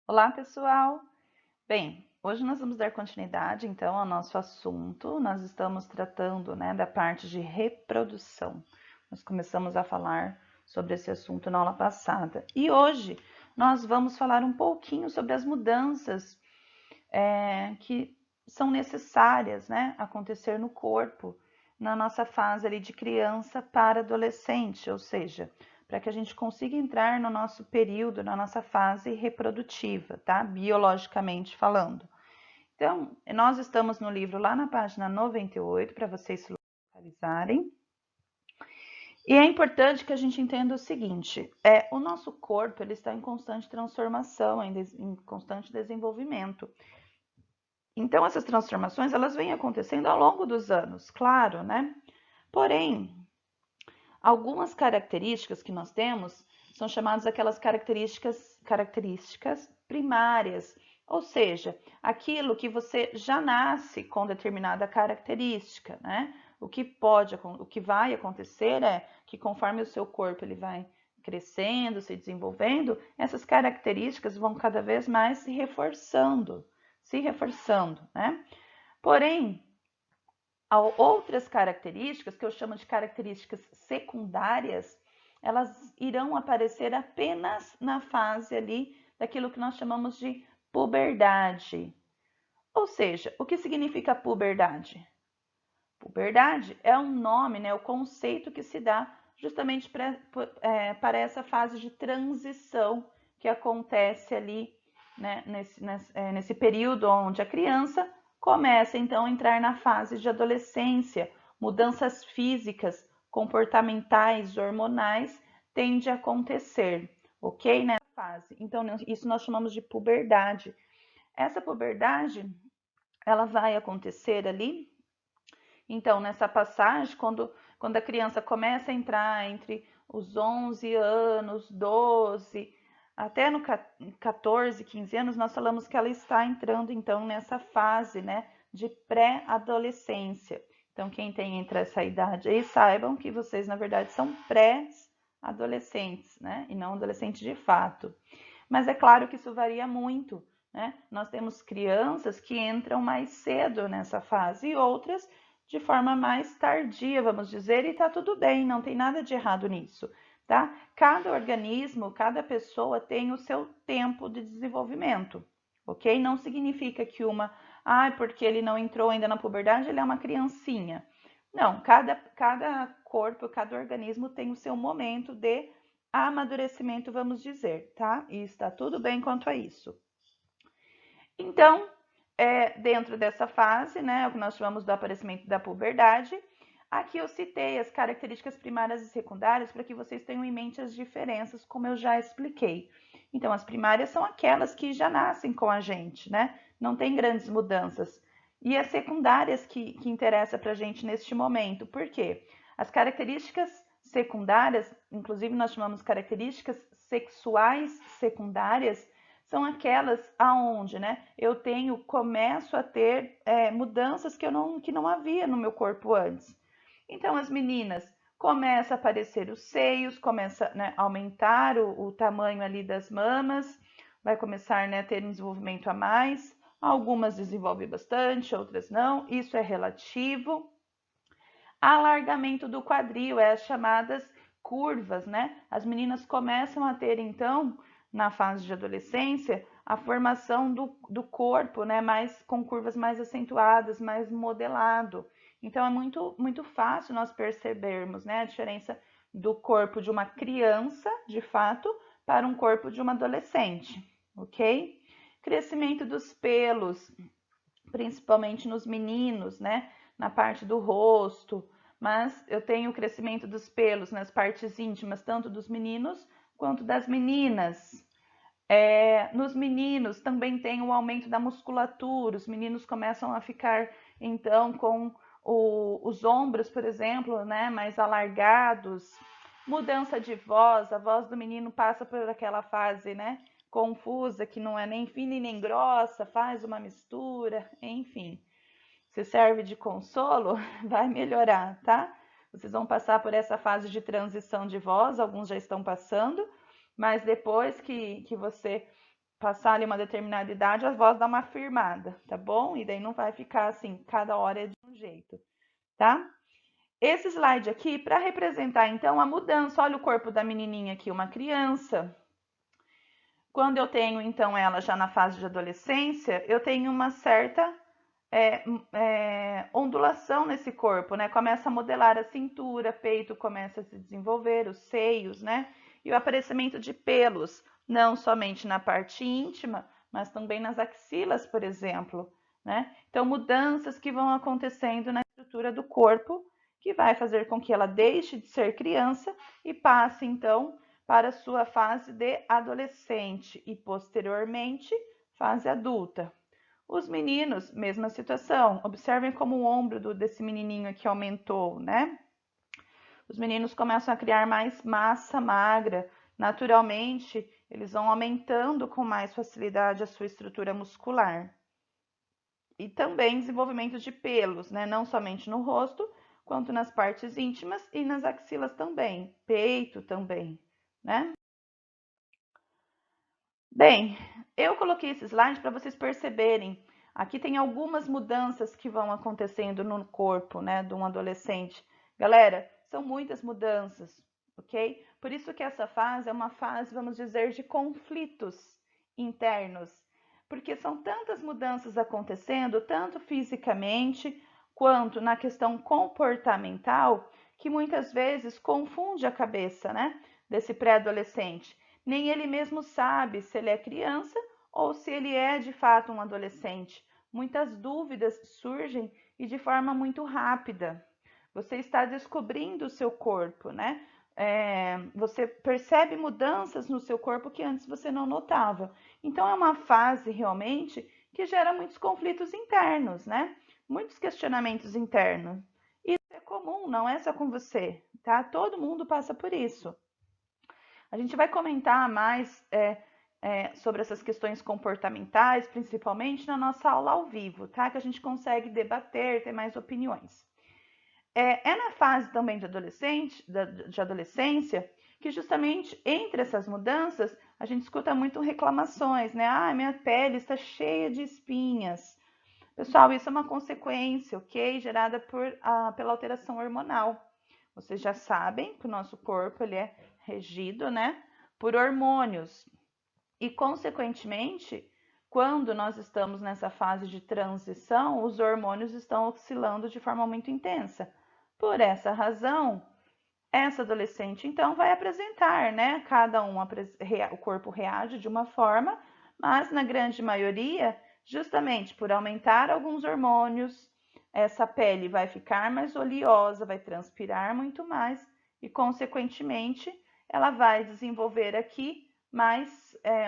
Olá, pessoal! Bem, hoje nós vamos dar continuidade, então, ao nosso assunto. Nós estamos tratando, né, da parte de reprodução. Nós começamos a falar sobre esse assunto na aula passada. E hoje nós vamos falar um pouquinho sobre as mudanças que são necessárias, né, acontecer no corpo na nossa fase ali de criança para adolescente, ou seja, para que a gente consiga entrar no nosso período, na nossa fase reprodutiva, tá? Biologicamente falando. Então, nós estamos no livro lá na página 98 para vocês se localizarem. E é importante que a gente entenda o seguinte: o nosso corpo ele está em constante transformação, em constante desenvolvimento. Então, essas transformações elas vêm acontecendo ao longo dos anos, claro, né? Porém, algumas características que nós temos são chamadas aquelas características primárias, ou seja, aquilo que você já nasce com determinada característica, né? O que vai acontecer é que conforme o seu corpo ele vai crescendo, se desenvolvendo, essas características vão cada vez mais se reforçando, né? Porém, há outras características, que eu chamo de características secundárias, elas irão aparecer apenas na fase ali daquilo que nós chamamos de puberdade. Ou seja, o que significa puberdade? Puberdade é um nome, né, o conceito que se dá justamente para essa fase de transição que acontece ali, né, nesse período onde a criança começa então a entrar na fase de adolescência, mudanças físicas, comportamentais, hormonais tende a acontecer, ok? Nessa fase. Então, isso nós chamamos de puberdade. Essa puberdade, ela vai acontecer ali então, nessa passagem, quando a criança começa a entrar entre os 11 anos, 12, até no 14, 15 anos, nós falamos que ela está entrando, então, nessa fase, né, de pré-adolescência. Então, quem tem entre essa idade aí, saibam que vocês, na verdade, são pré-adolescentes, né, e não adolescentes de fato. Mas é claro que isso varia muito, né? Nós temos crianças que entram mais cedo nessa fase e outras de forma mais tardia, vamos dizer, e tá tudo bem, não tem nada de errado nisso, tá? Cada organismo, cada pessoa tem o seu tempo de desenvolvimento, ok? Não significa que porque ele não entrou ainda na puberdade, ele é uma criancinha. Não, cada corpo, cada organismo tem o seu momento de amadurecimento, vamos dizer, tá? E está tudo bem quanto a isso. Então, dentro dessa fase, né, o que nós chamamos do aparecimento da puberdade, aqui eu citei as características primárias e secundárias para que vocês tenham em mente as diferenças, como eu já expliquei. Então, as primárias são aquelas que já nascem com a gente, né? Não tem grandes mudanças. E as secundárias que interessa para a gente neste momento. Por quê? As características secundárias, inclusive nós chamamos características sexuais secundárias, são aquelas aonde, né, começo a ter mudanças que não havia no meu corpo antes. Então as meninas começa a aparecer os seios, começa, né, a aumentar o tamanho ali das mamas, vai começar, né, a ter um desenvolvimento a mais. Algumas desenvolvem bastante, outras não. Isso é relativo. Alargamento do quadril, as chamadas curvas, né? As meninas começam a ter, então, na fase de adolescência, a formação do corpo, né? Com curvas mais acentuadas, mais modelado. Então, é muito fácil nós percebermos, né, a diferença do corpo de uma criança, de fato, para um corpo de uma adolescente, ok? Crescimento dos pelos, principalmente nos meninos, né? Na parte do rosto, mas eu tenho o crescimento dos pelos nas partes íntimas, tanto dos meninos quanto das meninas. Nos meninos também tem o aumento da musculatura, os meninos começam a ficar então com os ombros, por exemplo, né, mais alargados, mudança de voz, a voz do menino passa por aquela fase, né, confusa, que não é nem fina e nem grossa, faz uma mistura, enfim. Se serve de consolo, vai melhorar, tá? Vocês vão passar por essa fase de transição de voz, alguns já estão passando, mas depois que você passar ali uma determinada idade, a voz dá uma firmada, tá bom? E daí não vai ficar assim, cada hora é de um jeito, tá? Esse slide aqui, para representar então a mudança, olha o corpo da menininha aqui, uma criança. Quando eu tenho então ela já na fase de adolescência, eu tenho uma certa ondulação nesse corpo, né? Começa a modelar a cintura, peito começa a se desenvolver, os seios, né? E o aparecimento de pelos, não somente na parte íntima, mas também nas axilas, por exemplo, né? Então, mudanças que vão acontecendo na estrutura do corpo, que vai fazer com que ela deixe de ser criança e passe, então, para a sua fase de adolescente e, posteriormente, fase adulta. Os meninos, mesma situação. Observem como o ombro desse menininho aqui aumentou, né? Os meninos começam a criar mais massa magra. Naturalmente, eles vão aumentando com mais facilidade a sua estrutura muscular. E também desenvolvimento de pelos, né? Não somente no rosto, quanto nas partes íntimas e nas axilas também. Peito também, né? Bem, eu coloquei esse slide para vocês perceberem. Aqui tem algumas mudanças que vão acontecendo no corpo, né, de um adolescente. Galera, são muitas mudanças, ok? Por isso que essa fase é uma fase, vamos dizer, de conflitos internos. Porque são tantas mudanças acontecendo, tanto fisicamente quanto na questão comportamental, que muitas vezes confunde a cabeça, né, desse pré-adolescente. Nem ele mesmo sabe se ele é criança ou se ele é de fato um adolescente. Muitas dúvidas surgem e de forma muito rápida. Você está descobrindo o seu corpo, né? Você percebe mudanças no seu corpo que antes você não notava. Então é uma fase realmente que gera muitos conflitos internos, né? Muitos questionamentos internos. Isso é comum, não é só com você, tá? Todo mundo passa por isso. A gente vai comentar mais sobre essas questões comportamentais, principalmente na nossa aula ao vivo, tá? Que a gente consegue debater, ter mais opiniões. É na fase também de adolescência que justamente entre essas mudanças a gente escuta muito reclamações, né? Ah, minha pele está cheia de espinhas. Pessoal, isso é uma consequência, ok? Gerada pela alteração hormonal. Vocês já sabem que o nosso corpo ele é regido, né, por hormônios. E, consequentemente, quando nós estamos nessa fase de transição, os hormônios estão oscilando de forma muito intensa. Por essa razão, essa adolescente, então, vai apresentar, né? Cada um, o corpo reage de uma forma, mas na grande maioria, justamente por aumentar alguns hormônios, essa pele vai ficar mais oleosa, vai transpirar muito mais e, consequentemente, ela vai desenvolver aqui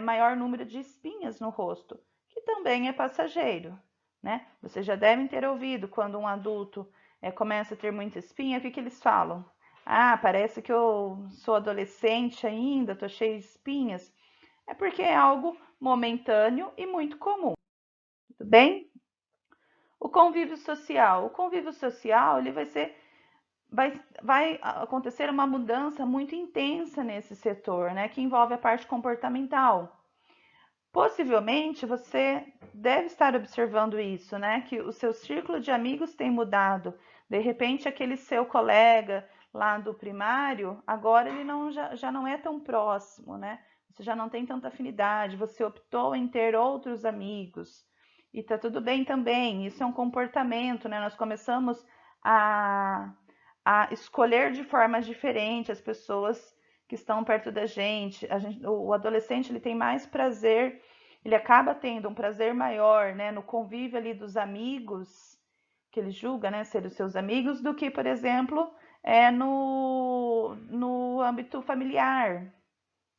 maior número de espinhas no rosto, que também é passageiro, né? Vocês já devem ter ouvido quando um adulto começa a ter muita espinha, o que eles falam? Ah, parece que eu sou adolescente ainda, tô cheia de espinhas. É porque é algo momentâneo e muito comum. Tudo bem? O convívio social. O convívio social, ele vai acontecer uma mudança muito intensa nesse setor, né, que envolve a parte comportamental. Possivelmente você deve estar observando isso, né, que o seu círculo de amigos tem mudado. De repente, aquele seu colega lá do primário, agora ele já não é tão próximo, né? Você já não tem tanta afinidade, você optou em ter outros amigos. E tá tudo bem também, isso é um comportamento, né? Nós começamos a escolher de formas diferentes as pessoas que estão perto da gente. O adolescente ele tem mais prazer, ele acaba tendo um prazer maior, né, no convívio ali dos amigos que ele julga, né, ser os seus amigos, do que, por exemplo, no âmbito familiar.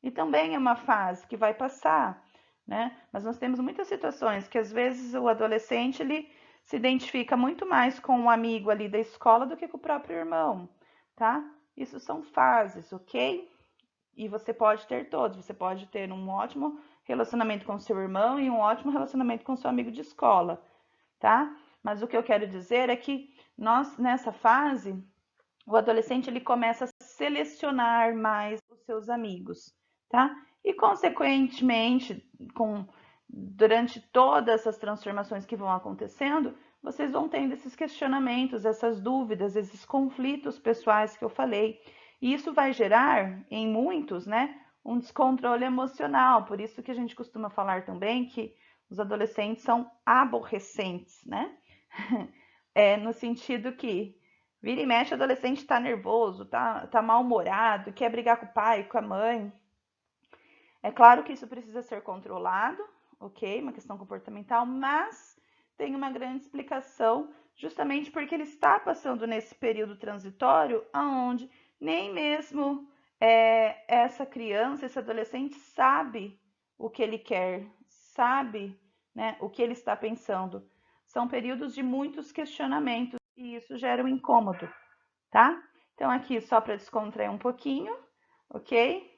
E também é uma fase que vai passar, né? Mas nós temos muitas situações que às vezes o adolescente ele se identifica muito mais com um amigo ali da escola do que com o próprio irmão, tá? Isso são fases, ok? E você pode ter todos. Você pode ter um ótimo relacionamento com seu irmão e um ótimo relacionamento com seu amigo de escola, tá? Mas o que eu quero dizer é que nós, nessa fase, o adolescente ele começa a selecionar mais os seus amigos, tá? E, consequentemente, durante todas essas transformações que vão acontecendo, vocês vão tendo esses questionamentos, essas dúvidas, esses conflitos pessoais que eu falei. E isso vai gerar, em muitos, né, um descontrole emocional. Por isso que a gente costuma falar também que os adolescentes são aborrecentes, né? No sentido que vira e mexe, o adolescente está nervoso, tá mal-humorado, quer brigar com o pai, com a mãe. É claro que isso precisa ser controlado, ok? Uma questão comportamental, mas tem uma grande explicação, justamente porque ele está passando nesse período transitório, aonde nem mesmo essa criança, esse adolescente sabe o que ele quer, sabe, né, o que ele está pensando. São períodos de muitos questionamentos e isso gera um incômodo, tá? Então, aqui só para descontrair um pouquinho, ok?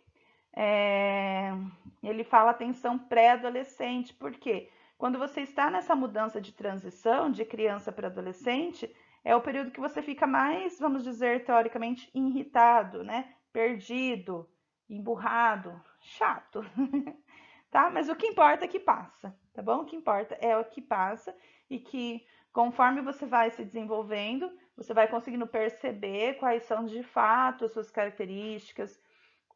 Ele fala atenção pré-adolescente, porque quando você está nessa mudança de transição de criança para adolescente, é o período que você fica mais, vamos dizer, teoricamente, irritado, né? Perdido, emburrado, chato, tá? Mas o que importa é que passa, tá bom? O que importa é o que passa e que conforme você vai se desenvolvendo, você vai conseguindo perceber quais são de fato as suas características,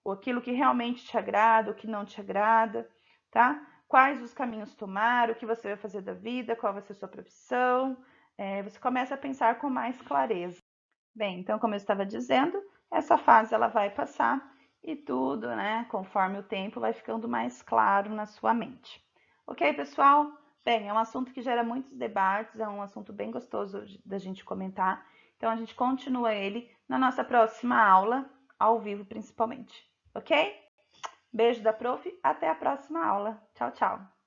aquilo que realmente te agrada, o que não te agrada, tá? Quais os caminhos tomar, o que você vai fazer da vida, qual vai ser a sua profissão. Você começa a pensar com mais clareza. Bem, então, como eu estava dizendo, essa fase ela vai passar e tudo, né, conforme o tempo, vai ficando mais claro na sua mente. Ok, pessoal? Bem, é um assunto que gera muitos debates, é um assunto bem gostoso da gente comentar. Então, a gente continua ele na nossa próxima aula, ao vivo principalmente. Ok? Beijo da prof, até a próxima aula. Tchau, tchau.